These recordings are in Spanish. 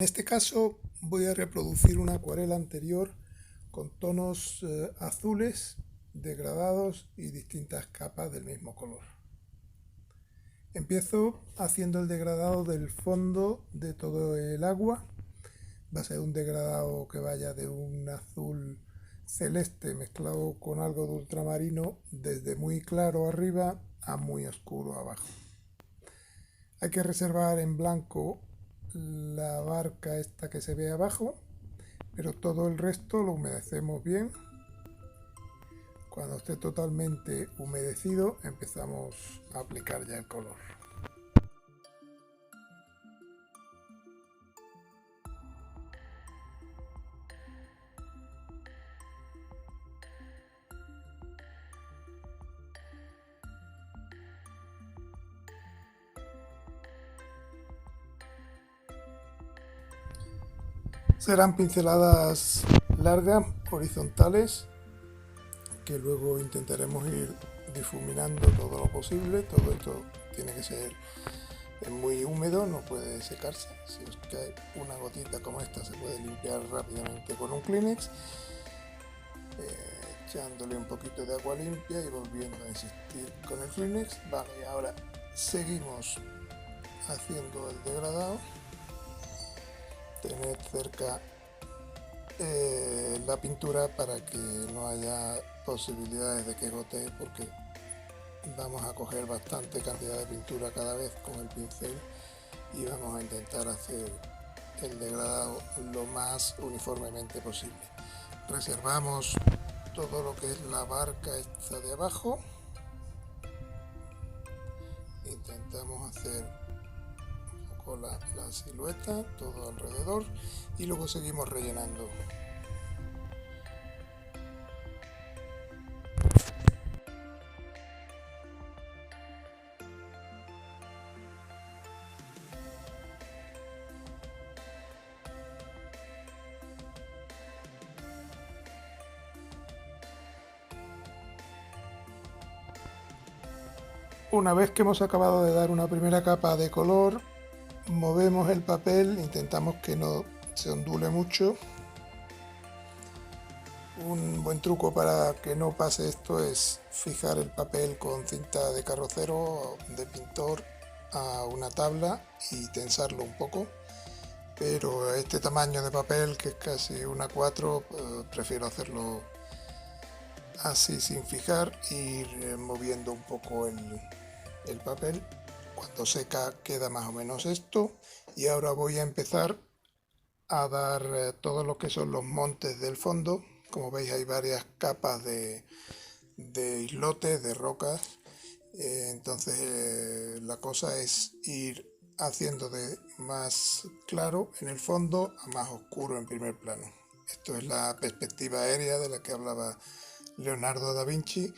En este caso voy a reproducir una acuarela anterior con tonos azules, degradados y distintas capas del mismo color. Empiezo haciendo el degradado del fondo de todo el agua. Va a ser un degradado que vaya de un azul celeste mezclado con algo de ultramarino, desde muy claro arriba a muy oscuro abajo. Hay que reservar en blanco la barca esta que se ve abajo, pero todo el resto lo humedecemos bien. Cuando esté totalmente humedecido empezamos a aplicar ya el color. Serán pinceladas largas, horizontales, que luego intentaremos ir difuminando todo lo posible. Todo esto tiene que ser muy húmedo, no puede secarse. Si os cae una gotita como esta se puede limpiar rápidamente con un Kleenex, echándole un poquito de agua limpia y volviendo a insistir con el Kleenex. Vale, ahora seguimos haciendo el degradado. Tened cerca la pintura para que no haya posibilidades de que gotee, porque vamos a coger bastante cantidad de pintura cada vez con el pincel y vamos a intentar hacer el degradado lo más uniformemente posible. Reservamos todo lo que es la barca esta de abajo, intentamos hacer un poco la silueta, todo alrededor, y luego seguimos rellenando. Una vez que hemos acabado de dar una primera capa de color, movemos el papel, intentamos que no se ondule mucho. Un buen truco para que no pase esto es fijar el papel con cinta de carrocero o de pintor a una tabla y tensarlo un poco. Pero este tamaño de papel, que es casi 1:4, prefiero hacerlo así sin fijar, ir moviendo un poco el papel. Cuando seca queda más o menos esto, y ahora voy a empezar a dar todo lo que son los montes del fondo. Como veis hay varias capas de islotes, de rocas, entonces la cosa es ir haciendo de más claro en el fondo a más oscuro en primer plano. Esto es la perspectiva aérea de la que hablaba Leonardo da Vinci,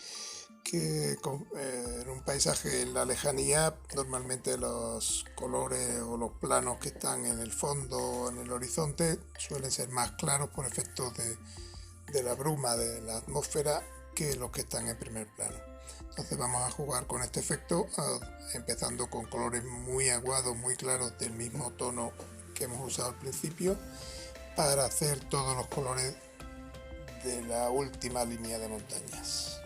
que en un paisaje en la lejanía normalmente los colores o los planos que están en el fondo o en el horizonte suelen ser más claros por efecto de la bruma de la atmósfera que los que están en primer plano. Entonces vamos a jugar con este efecto, empezando con colores muy aguados, muy claros, del mismo tono que hemos usado al principio, para hacer todos los colores de la última línea de montañas.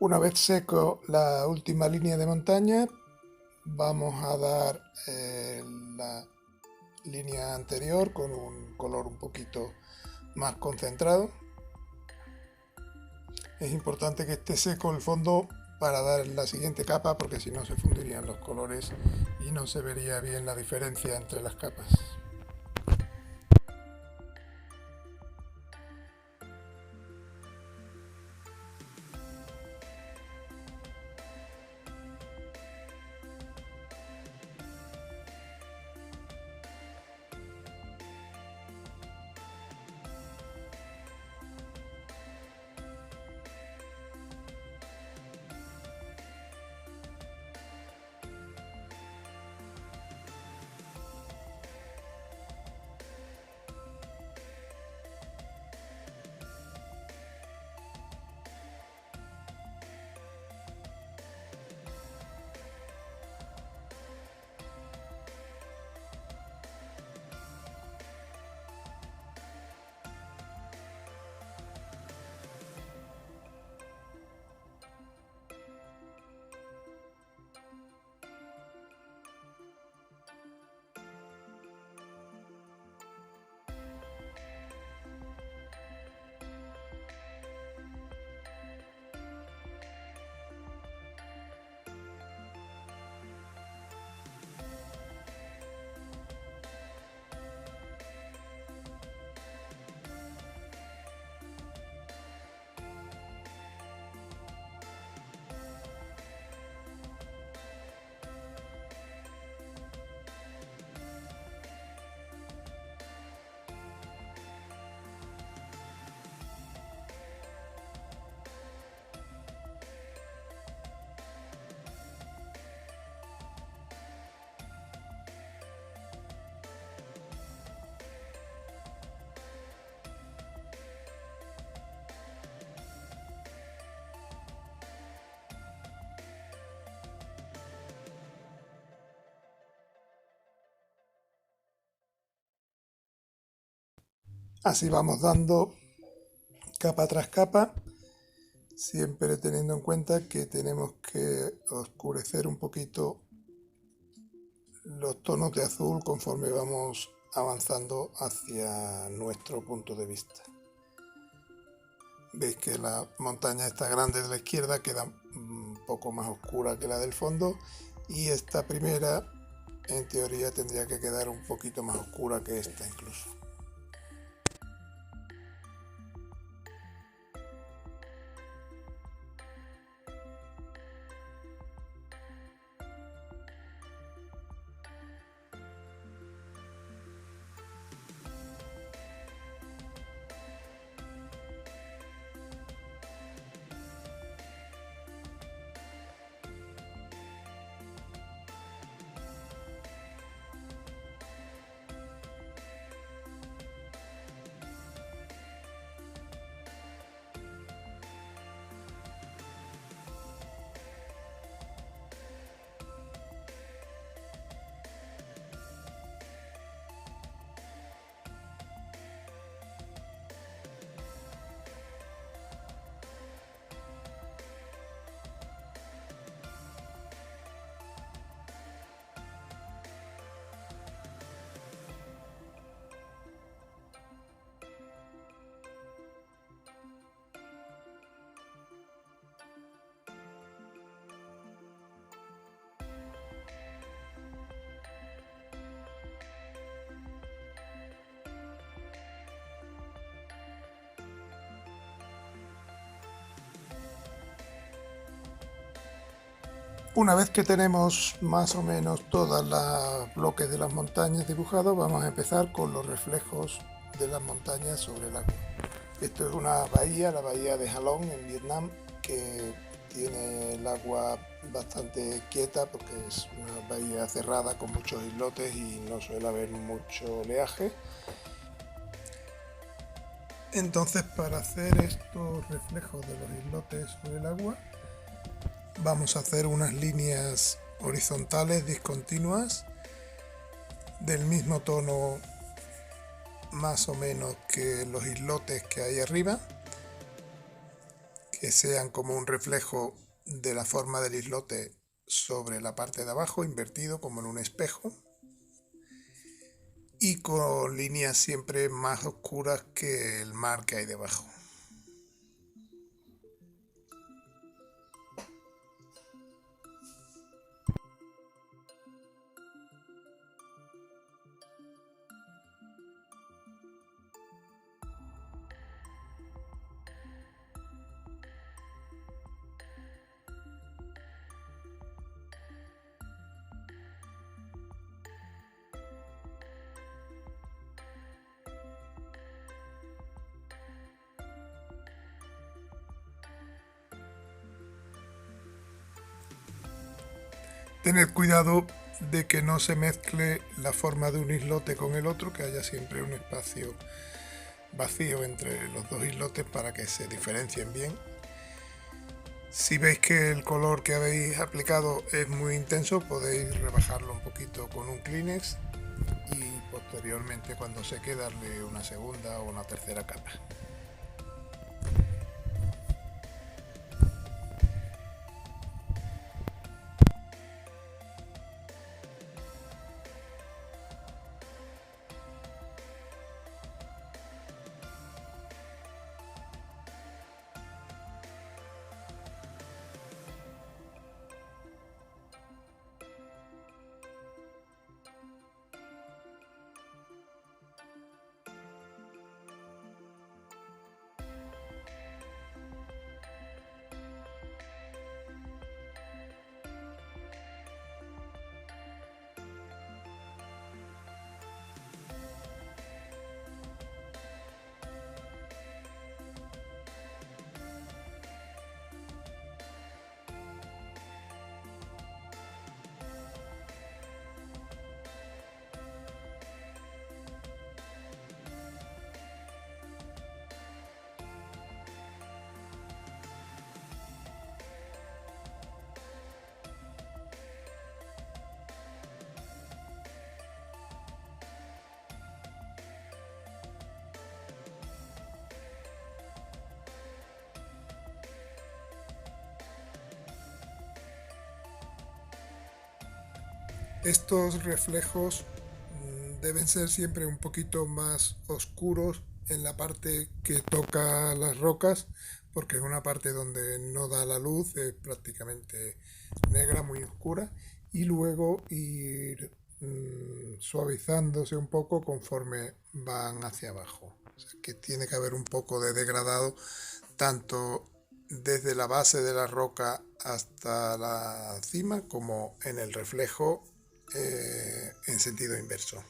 Una vez seco la última línea de montaña, vamos a dar la línea anterior con un color un poquito más concentrado. Es importante que esté seco el fondo para dar la siguiente capa, porque si no se fundirían los colores y no se vería bien la diferencia entre las capas. Así vamos dando capa tras capa, siempre teniendo en cuenta que tenemos que oscurecer un poquito los tonos de azul conforme vamos avanzando hacia nuestro punto de vista. Veis que la montaña esta grande de la izquierda queda un poco más oscura que la del fondo, y esta primera en teoría tendría que quedar un poquito más oscura que esta incluso. Una vez que tenemos más o menos todos los bloques de las montañas dibujados, vamos a empezar con los reflejos de las montañas sobre el agua. Esto es una bahía, la bahía de Halong en Vietnam, que tiene el agua bastante quieta porque es una bahía cerrada con muchos islotes y no suele haber mucho oleaje. Entonces, para hacer estos reflejos de los islotes sobre el agua, vamos a hacer unas líneas horizontales discontinuas del mismo tono más o menos que los islotes que hay arriba, que sean como un reflejo de la forma del islote sobre la parte de abajo, invertido como en un espejo, y con líneas siempre más oscuras que el mar que hay debajo. Tened cuidado de que no se mezcle la forma de un islote con el otro, que haya siempre un espacio vacío entre los dos islotes para que se diferencien bien. Si veis que el color que habéis aplicado es muy intenso, podéis rebajarlo un poquito con un Kleenex y posteriormente, cuando seque, darle una segunda o una tercera capa. Estos reflejos deben ser siempre un poquito más oscuros en la parte que toca las rocas, porque es una parte donde no da la luz, es prácticamente negra, muy oscura, y luego ir suavizándose un poco conforme van hacia abajo. O sea, que tiene que haber un poco de degradado tanto desde la base de la roca hasta la cima como en el reflejo en sentido inverso.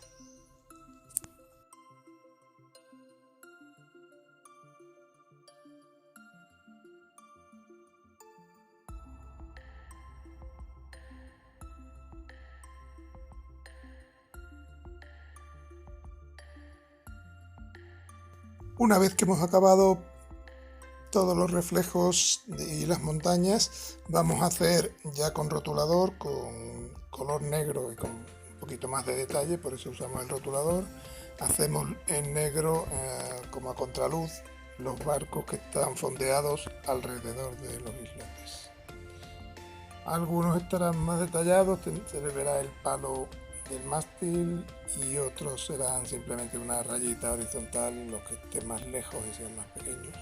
Una vez que hemos acabado todos los reflejos y las montañas, vamos a hacer ya con rotulador, con color negro y con un poquito más de detalle, por eso usamos el rotulador. Hacemos en negro, como a contraluz, los barcos que están fondeados alrededor de los islotes. Algunos estarán más detallados, se le verá el palo del mástil, y otros serán simplemente una rayita horizontal, los que estén más lejos y sean más pequeños.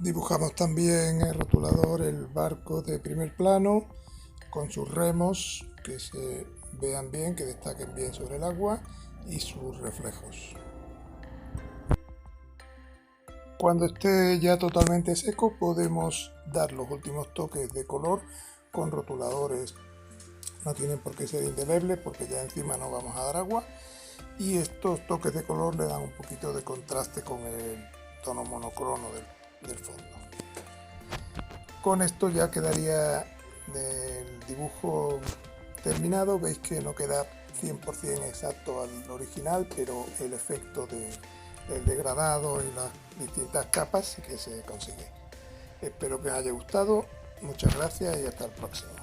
Dibujamos también el rotulador, el barco de primer plano, con sus remos que se vean bien, que destaquen bien sobre el agua y sus reflejos. Cuando esté ya totalmente seco podemos dar los últimos toques de color con rotuladores. No tienen por qué ser indelebles porque ya encima no vamos a dar agua, y estos toques de color le dan un poquito de contraste con el tono monocromo del fondo. Con esto ya quedaría el dibujo terminado. Veis que no queda 100% exacto al original, pero el efecto del degradado y las distintas capas sí que se consigue. Espero que os haya gustado, muchas gracias y hasta el próximo.